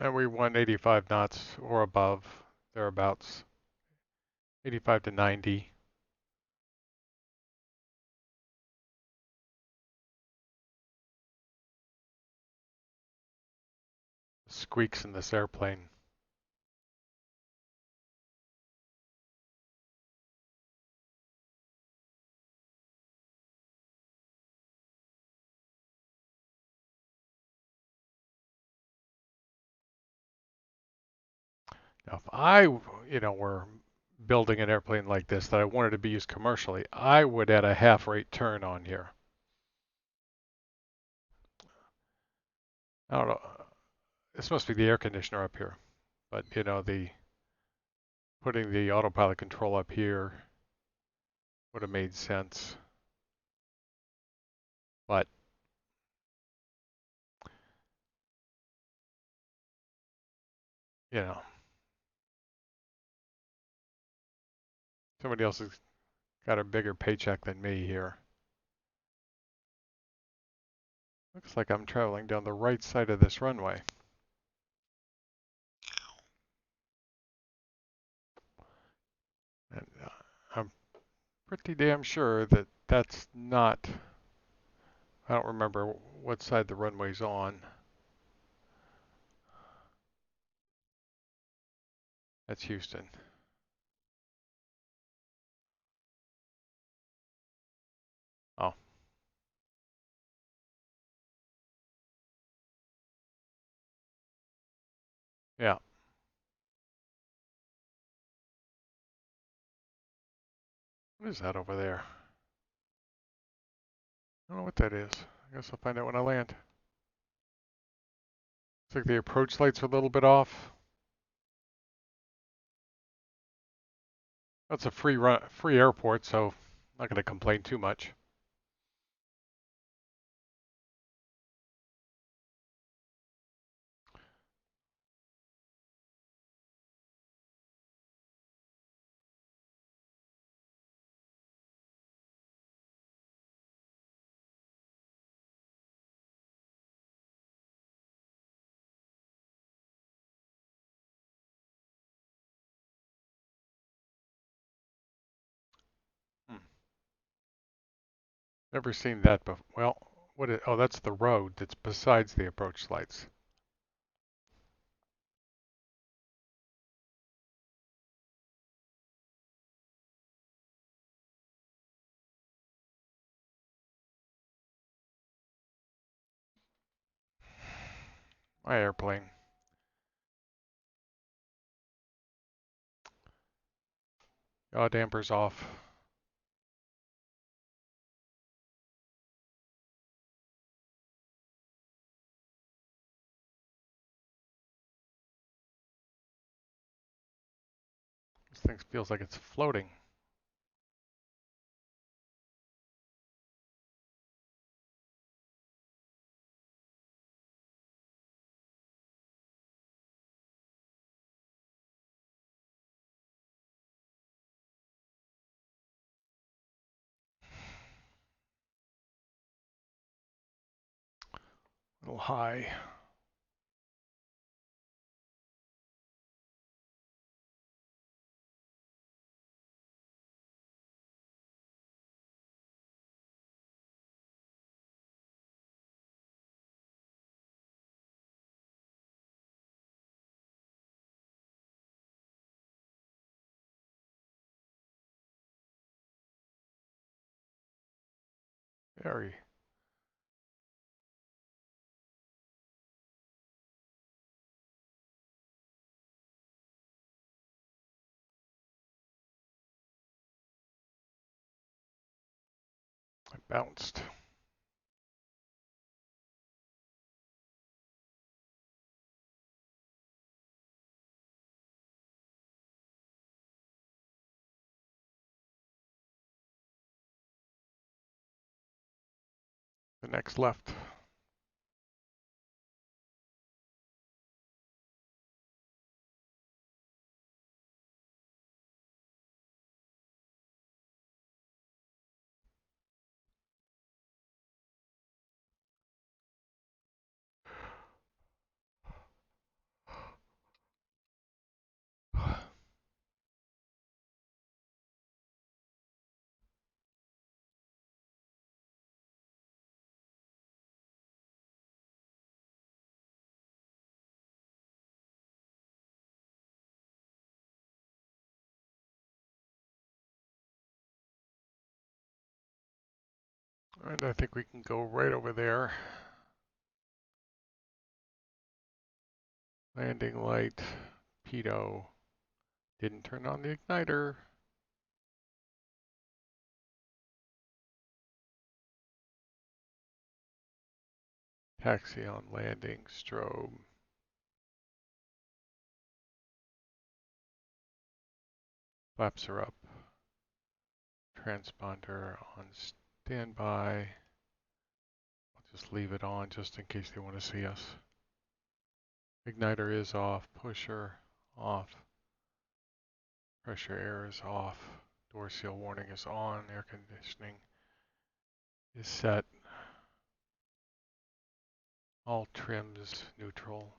And we want 85 knots or above, thereabouts. 85 to 90. Squeaks in this airplane. Now, if I, were building an airplane like this that I wanted to be used commercially, I would add a half rate turn on here. I don't know. This must be the air conditioner up here, but the putting the autopilot control up here would have made sense. But somebody else has got a bigger paycheck than me here. Looks like I'm traveling down the right side of this runway. pretty damn sure that that's not, I don't remember what side the runway's on. That's Houston. Oh, yeah. What is that over there? I don't know what that is. I guess I'll find out when I land. Looks like the approach lights are a little bit off. That's a free airport, so not going to complain too much. Hmm. Never seen that before. Well, oh, that's the road that's besides the approach lights. My airplane. Yaw dampers off. This thing feels like it's floating. A little high. Very. I bounced. The next left. And I think we can go right over there. Landing light. Pitot. Didn't turn on the igniter. Taxi on landing. Strobe. Flaps are up. Transponder on standby. I'll just leave it on just in case they want to see us. Igniter is off. Pusher off. Pressure air is off. Door seal warning is on. Air conditioning is set. All trims neutral.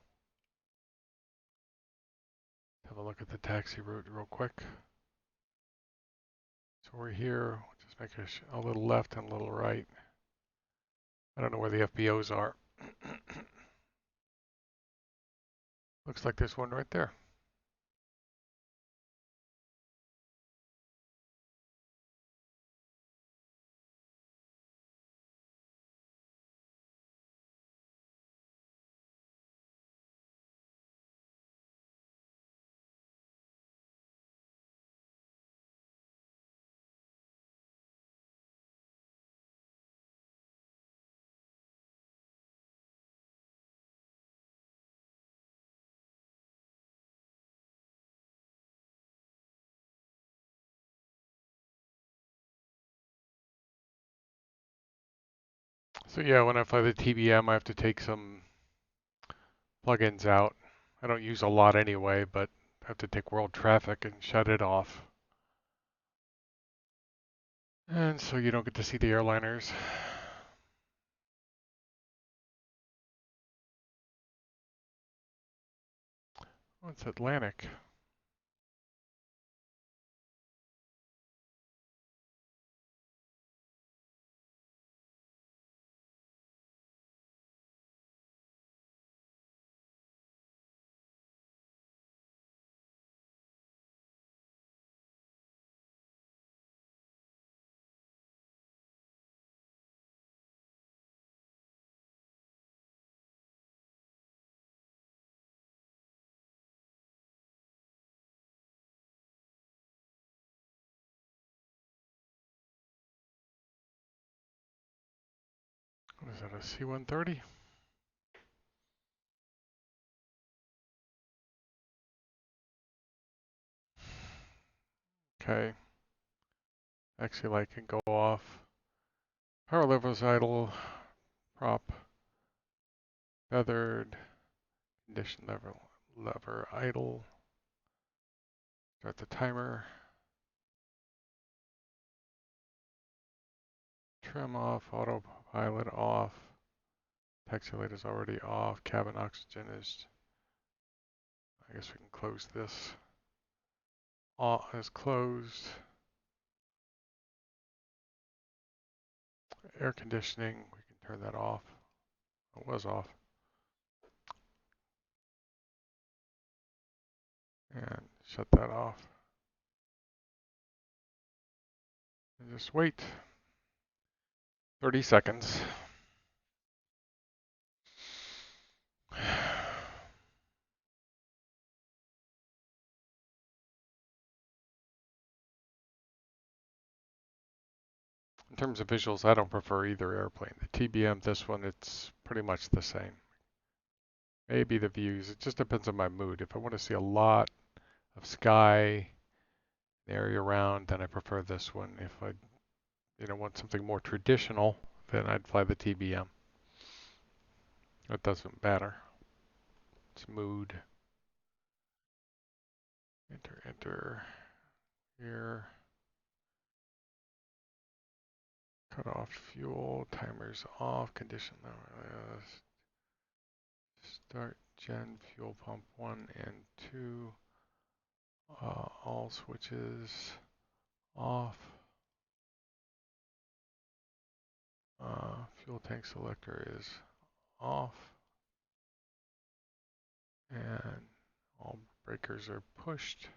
Have a look at the taxi route real quick. So we're here, just make a little left and a little right. I don't know where the FBOs are. Looks like there's one right there. So yeah, when I fly the TBM, I have to take some plugins out. I don't use a lot anyway, but I have to take world traffic and shut it off. And so you don't get to see the airliners. Oh, it's Atlantic. What is that, a C-130? Okay. Actually, light can go off. Power levels idle. Prop. Feathered. Condition lever idle. Start the timer. Trim off. Autopilot off. Taxi light is already off. Cabin oxygen is. I guess we can close this. All is closed. Air conditioning, we can turn that off. It was off. And shut that off. And just wait 30 seconds. In terms of visuals, I don't prefer either airplane. The TBM, this one, it's pretty much the same. Maybe the views, it just depends on my mood. If I want to see a lot of sky, the area around, then I prefer this one. If I want something more traditional, then I'd fly the TBM. It doesn't matter. It's mood. Enter here. Cut off fuel, timers off, condition start gen fuel pump 1 and 2. All switches off. Fuel tank selector is off. And all breakers are pushed.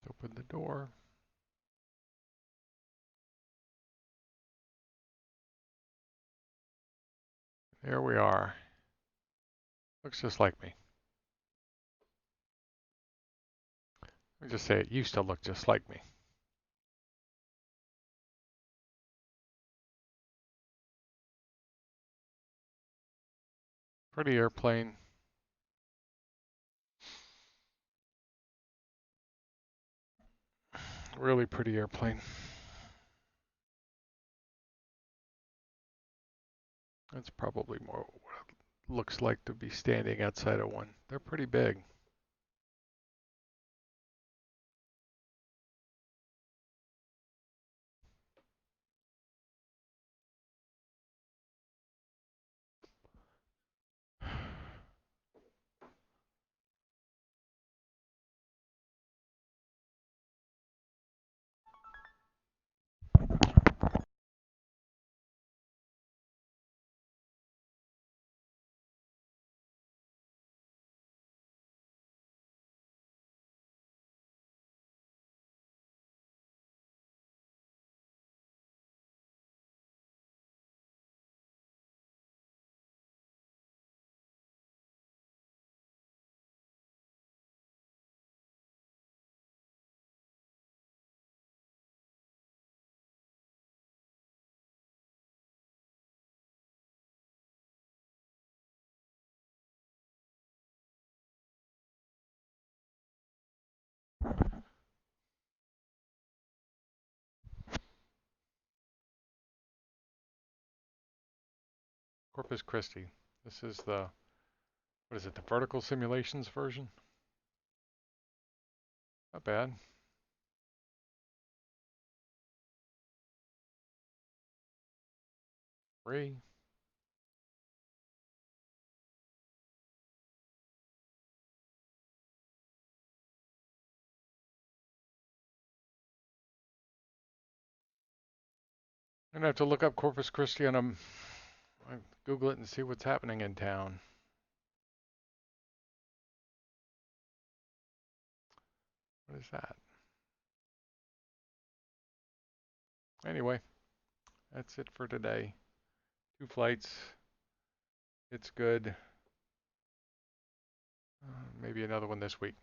Open the door. There we are. Looks just like me. Let me just say it used to look just like me. Pretty airplane. Really pretty airplane. That's probably more what it looks like to be standing outside of one. They're pretty big. Corpus Christi. This is the, what is it, the vertical simulations version? Not bad. Free. I'm gonna have to look up Corpus Christi on Google it and see what's happening in town. What is that? Anyway, that's it for today. 2 flights. It's good. Maybe another one this week.